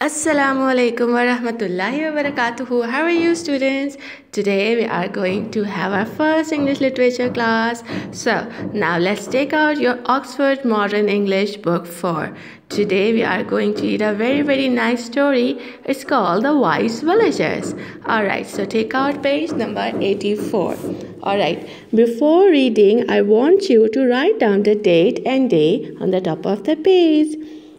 Assalamu alaikum wa rahmatullahi wa barakatuhu. How are you, students? Today we are going to have our first English literature class. So now let's take out your Oxford Modern English book 4. Today we are going to read a very nice story. It's called The Wise Villagers. Alright, so take out page number 84. Alright, before reading, I want you to write down the date and day on the top of the page,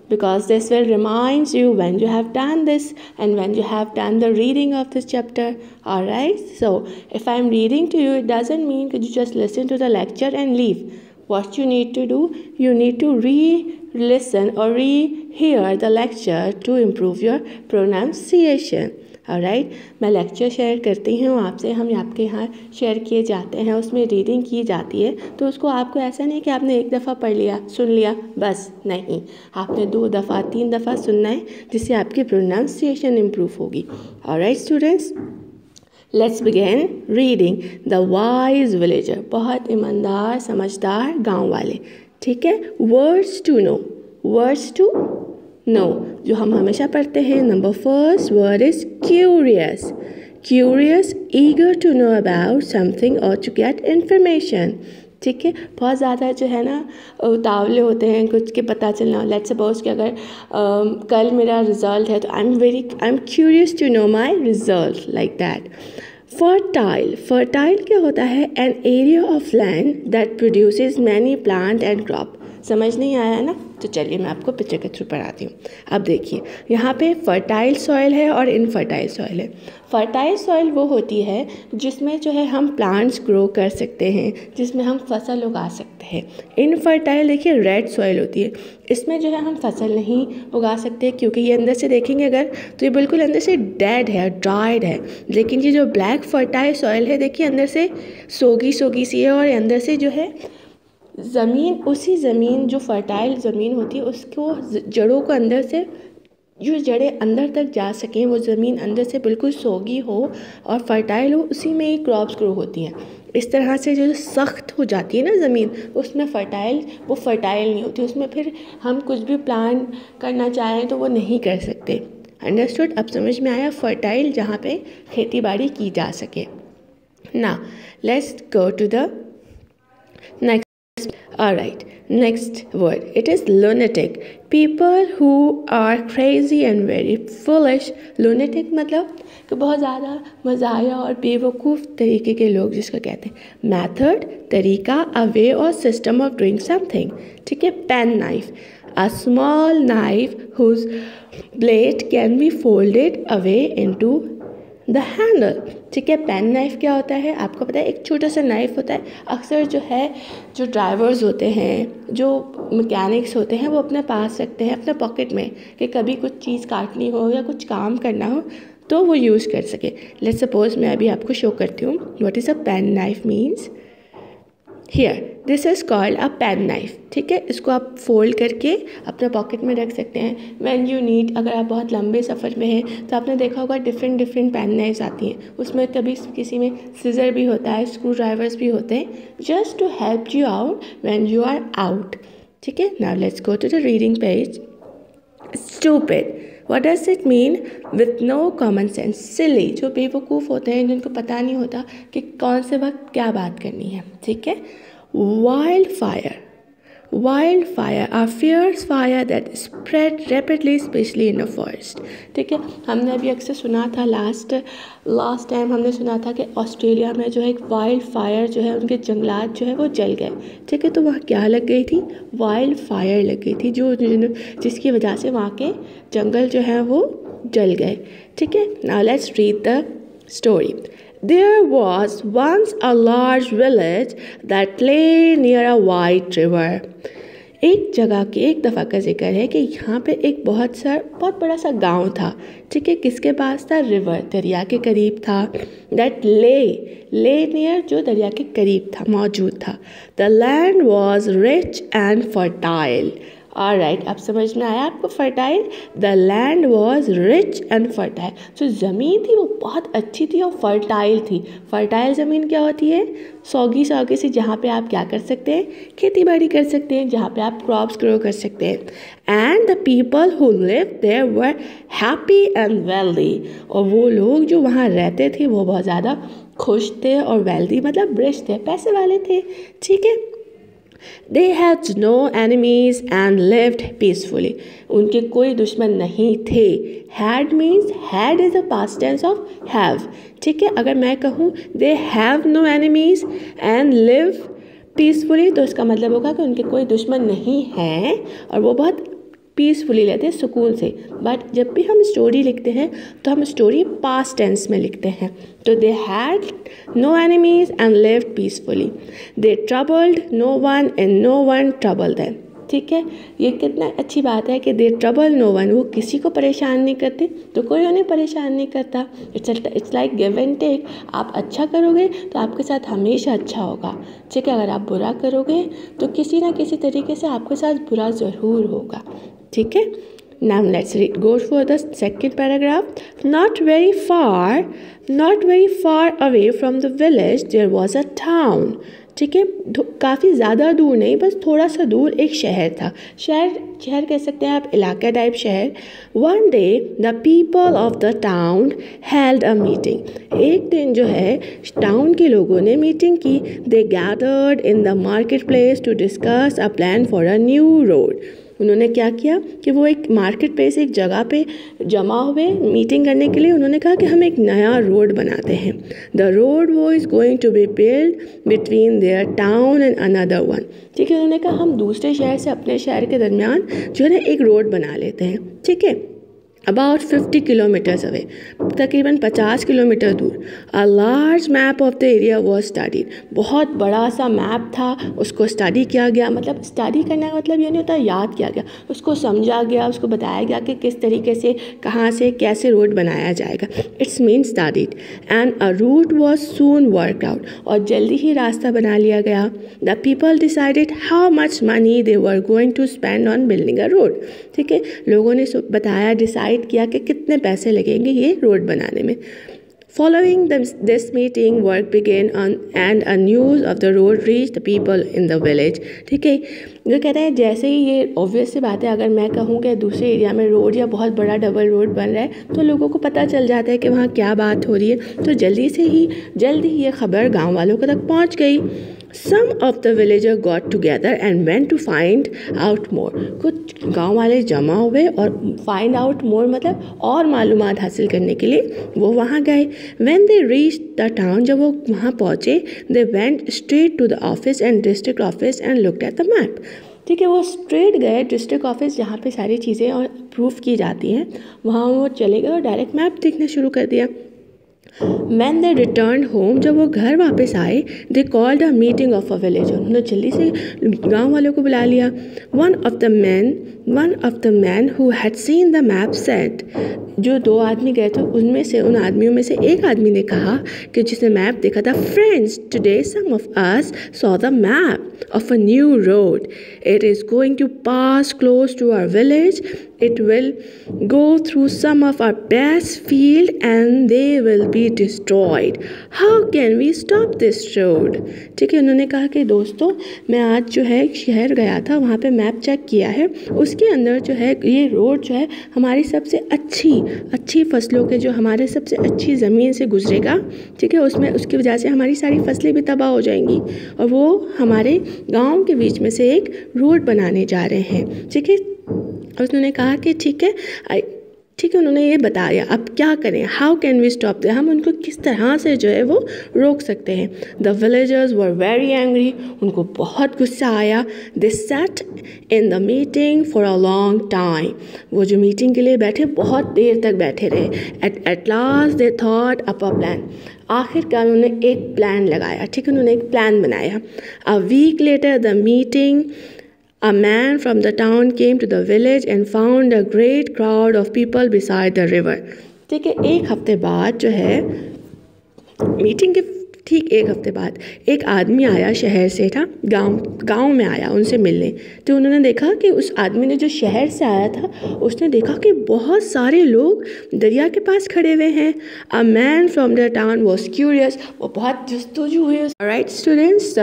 because this will remind you when you have done this and when you have done the reading of this chapter. Alright, so if I am reading to you, it doesn't mean that you just listen to the lecture and leave. What you need to do, you need to re-listen or re-hear the lecture to improve your pronunciation. Alright, मैं lecture share करती हूँ आपसे, हम आपके यहाँ share किए जाते हैं, उसमें रीडिंग की जाती है, तो उसको आपको ऐसा नहीं कि आपने एक दफ़ा पढ़ लिया सुन लिया बस, नहीं, आपने 2 दफ़ा 3 दफ़ा सुनना है, जिससे आपकी प्रोनाउंसिएशन इम्प्रूव होगी. Alright students, let's begin reading. The wise villager, बहुत ईमानदार समझदार गाँव वाले. ठीक है. Words to know, words to know जो हम हमेशा पढ़ते हैं. Number first word is curious. Curious, eager to know about something और टू गेट इन्फॉर्मेशन. ठीक है. बहुत ज़्यादा जो है ना उतावले होते हैं कुछ के पता चलना. लेट्स सपोज कि अगर कल मेरा रिज़ल्ट है तो I am curious to know my result, like that. Fertile, fertile क्या होता है? An area of land that produces many plant and crop. समझ नहीं आया ना, तो चलिए मैं आपको पिक्चर के थ्रू पढ़ाती हूँ. अब देखिए, यहाँ पे फर्टाइल सॉइल है और इनफर्टाइल सॉइल है. फर्टाइल सॉइल वो होती है जिसमें जो है हम प्लांट्स ग्रो कर सकते हैं, जिसमें हम फसल उगा सकते हैं. इनफर्टाइल देखिए रेड सॉइल होती है, इसमें जो है हम फसल नहीं उगा सकते, क्योंकि ये अंदर से देखेंगे अगर तो ये बिल्कुल अंदर से डेड है, ड्राइड है. लेकिन ये जो ब्लैक फर्टाइल सॉइल है देखिए अंदर से सोगी सोगी सी है, और अंदर से जो है ज़मीन, उसी ज़मीन जो फर्टाइल ज़मीन होती है उसको जड़ों को अंदर से जो जड़ें अंदर तक जा सकें, वो ज़मीन अंदर से बिल्कुल सोगी हो और फर्टाइल हो, उसी में ही क्रॉप्स ग्रो होती हैं. इस तरह से जो सख्त हो जाती है ना ज़मीन, उसमें वो फर्टाइल नहीं होती, उसमें फिर हम कुछ भी प्लांट करना चाहें तो वो नहीं कर सकते. अंडरस्टूड? अब समझ में आया? फर्टाइल जहाँ पे खेती बाड़ी की जा सके. ना let's go to the next. Alright, next word. It is lunatic. People who are crazy and very foolish. Lunatic मतलब कि बहुत ज़्यादा मज़ाया और बेवकूफ़ तरीके के लोग, जिसको कहते हैं. Method, तरीका, a way or system of doing something. ठीक है. Pen knife, a small knife whose blade can be folded away into the handle. ठीक है. पेन नाइफ क्या होता है आपको पता है? एक छोटा सा नाइफ होता है. अक्सर जो है जो ड्राइवर्स होते हैं, जो मैकेनिक्स होते हैं, वो अपने पास रखते हैं अपने पॉकेट में, कि कभी कुछ चीज़ काटनी हो या कुछ काम करना हो तो वो यूज़ कर सके. लेट्स सपोज मैं अभी आपको शो करती हूँ what is a pen knife means. Here this is called a pen knife. ठीक है. इसको आप फोल्ड करके अपने पॉकेट में रख सकते हैं. व्हेन यू नीड, अगर आप बहुत लंबे सफ़र में हैं तो आपने देखा होगा डिफरेंट पेन नाइफ्स आती हैं. उसमें कभी किसी में सीजर भी होता है, स्क्रू ड्राइवर्स भी होते हैं, just to help you out when you are out. ठीक है. Now let's go to the reading page. Stupid, What does it mean? With no common sense. Silly, जो बेवकूफ़ होते हैं, जिनको पता नहीं होता कि कौन से वक्त क्या बात करनी है. ठीक है. Wildfire, wildfire, a fierce fire that spread rapidly, especially in a forest. ठीक है. हमने अभी अक्सर सुना था, लास्ट टाइम हमने सुना था कि ऑस्ट्रेलिया में जो है एक वाइल्ड फायर जो है, उनके जंगलात जो है वो जल गए. ठीक है. तो वहाँ क्या लग गई थी? वाइल्ड फायर लग गई थी, जिसकी वजह से वहाँ के जंगल जो है वो जल गए. ठीक है. Now let's read the story. There was once a large village that lay near a wide river. एक दफ़ा का जिक्र है कि यहाँ पे एक बहुत बड़ा सा गांव था. ठीक है. किसके पास था? रिवर, दरिया के करीब था. That lay near, जो दरिया के करीब था, मौजूद था. The land was rich and fertile. Alright, अब समझ में आया आपको fertile? The land was rich and fertile. तो ज़मीन थी वो बहुत अच्छी थी और फर्टाइल थी। फर्टाइल ज़मीन क्या होती है? सौगी सौगी सी, जहाँ पे आप क्या कर सकते हैं? खेती बाड़ी कर सकते हैं, जहाँ पे आप क्रॉप्स ग्रो कर सकते हैं। And the people who live there were happy and wealthy. और वो लोग जो वहाँ रहते थे वो बहुत ज़्यादा खुश थे और वेल्दी मतलब रिच थे, पैसे वाले थे। ठीक है। They had no enemies and lived peacefully. उनके कोई दुश्मन नहीं थे। Had means had is a past tense of have. ठीक है, अगर मैं कहूँ they have no enemies and live peacefully तो इसका मतलब होगा कि उनके कोई दुश्मन नहीं हैं और वो बहुत पीसफुली लेते हैं, सुकून से। बट जब भी हम स्टोरी लिखते हैं तो हम स्टोरी पास्ट टेंस में लिखते हैं। तो they had no enemies and lived peacefully. They troubled no one and no one trouble them. ठीक है, ये कितना अच्छी बात है कि दे ट्रबल नो वन, वो किसी को परेशान नहीं करते तो कोई उन्हें परेशान नहीं करता। It's like give and take. आप अच्छा करोगे तो आपके साथ हमेशा अच्छा होगा। ठीक है, अगर आप बुरा करोगे तो किसी ना किसी तरीके से आपके साथ बुरा ज़रूर होगा। ठीक है, now let's go for the second paragraph. Not very far away from the village there was a town. ठीक है, काफ़ी ज़्यादा दूर नहीं, बस थोड़ा सा दूर एक शहर था। शहर कह सकते हैं आप, इलाका टाइप शहर। One day the people of the town held a meeting. एक दिन जो है टाउन के लोगों ने मीटिंग की। They gathered in the marketplace to discuss a plan for a new road. उन्होंने क्या किया कि वो एक मार्केट प्लेस, एक जगह पे जमा हुए मीटिंग करने के लिए। उन्होंने कहा कि हम एक नया रोड बनाते हैं। द रोड वो is going to be build between there town and another one. ठीक है, उन्होंने कहा हम दूसरे शहर से अपने शहर के दरमियान जो है ना एक रोड बना लेते हैं। ठीक है, अबाउट 50 किलोमीटर्स अवे, तकरीबन 50 किलोमीटर दूर। A large map of the area was studied. बहुत बड़ा सा मैप था, उसको स्टडी किया गया। मतलब स्टडी करने का मतलब ये नहीं होता याद किया गया, उसको समझा गया, उसको बताया गया कि किस तरीके से, कहाँ से, कैसे रोड बनाया जाएगा। It's mean studied. And a route was soon work out. और जल्दी ही रास्ता बना लिया गया। The people decided how much money they were going to spend on building a road. ठीक है, लोगों ने बताया, डिसाइड किया कि कितने पैसे लगेंगे ये रोड बनाने में। Following this meeting, work began and a news of the road reached the people in the village. ठीक है, जो कहते हैं जैसे ही ये ऑब्वियस सी बात है, अगर मैं कहूँ कि दूसरे एरिया में रोड या बहुत बड़ा डबल रोड बन रहा है तो लोगों को पता चल जाता है कि वहाँ क्या बात हो रही है। तो जल्दी ही ये खबर गांव वालों को तक पहुँच गई। Some of the villagers got together and went to find out more. कुछ गांव वाले जमा हुए और find out more मतलब और मालूमात हासिल करने के लिए वो वहाँ गए। When they reached the town, जब वो वहाँ पहुँचे, they went straight to the office and district office and looked at the map. ठीक है, वो स्ट्रेट गए डिस्ट्रिक्ट ऑफिस जहाँ पे सारी चीज़ें और प्रूफ की जाती हैं, वहाँ वो चले गए और डायरेक्ट मैप देखना शुरू कर दिया। When they returned home, जब वो घर वापस आए, they called a meeting of a village. उन्होंने जल्दी से गांव वालों को बुला लिया। One of the men who had seen the map said, जो दो आदमी गए थे उनमें से, उन आदमियों में से एक आदमी ने कहा कि जिसने मैप देखा था, Friends, today some of us saw the map of a new road. It is going to pass close to our village. It will go through some of our best field and they will be destroyed. How can we stop this road? ठीक है, उन्होंने कहा कि दोस्तों मैं आज जो है एक शहर गया था, वहाँ पे मैप चेक किया है, उसके अंदर जो है ये रोड जो है हमारी सबसे अच्छी फसलों के, जो हमारे सबसे अच्छी ज़मीन से गुजरेगा। ठीक है, उसमें उसकी वजह से हमारी सारी फसलें भी तबाह हो जाएंगी और वो हमारे गाँव के बीच में से एक रोड बनाने जा रहे हैं। ठीक है, उन्होंने कहा कि ठीक है, उन्होंने ये बताया अब क्या करें, how can we stop that, हम उनको किस तरह से जो है वो रोक सकते हैं। The villagers were very angry, उनको बहुत गुस्सा आया। They sat in the meeting for a long time, वो जो मीटिंग के लिए बैठे बहुत देर तक बैठे रहे। At last they thought up a plan, आखिरकार उन्होंने एक प्लान लगाया। ठीक है, उन्होंने एक प्लान बनाया। A week later the meeting, a man from the town came to the village and found a great crowd of people beside the river. ठीक है, एक हफ्ते बाद जो है मीटिंग के ठीक एक हफ्ते बाद एक आदमी आया, शहर से था, गांव में आया उनसे मिलने। तो उन्होंने देखा कि उस आदमी ने जो शहर से आया था, उसने देखा कि बहुत सारे लोग दरिया के पास खड़े हुए हैं। A man from the town was curious, वो बहुत जस्तुजू हुए। Right students,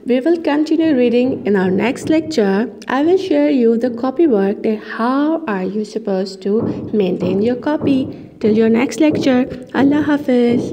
we will continue reading in our next lecture. I will share you the copy work that how are you supposed to maintain your copy. Till your next lecture. Allah Hafiz.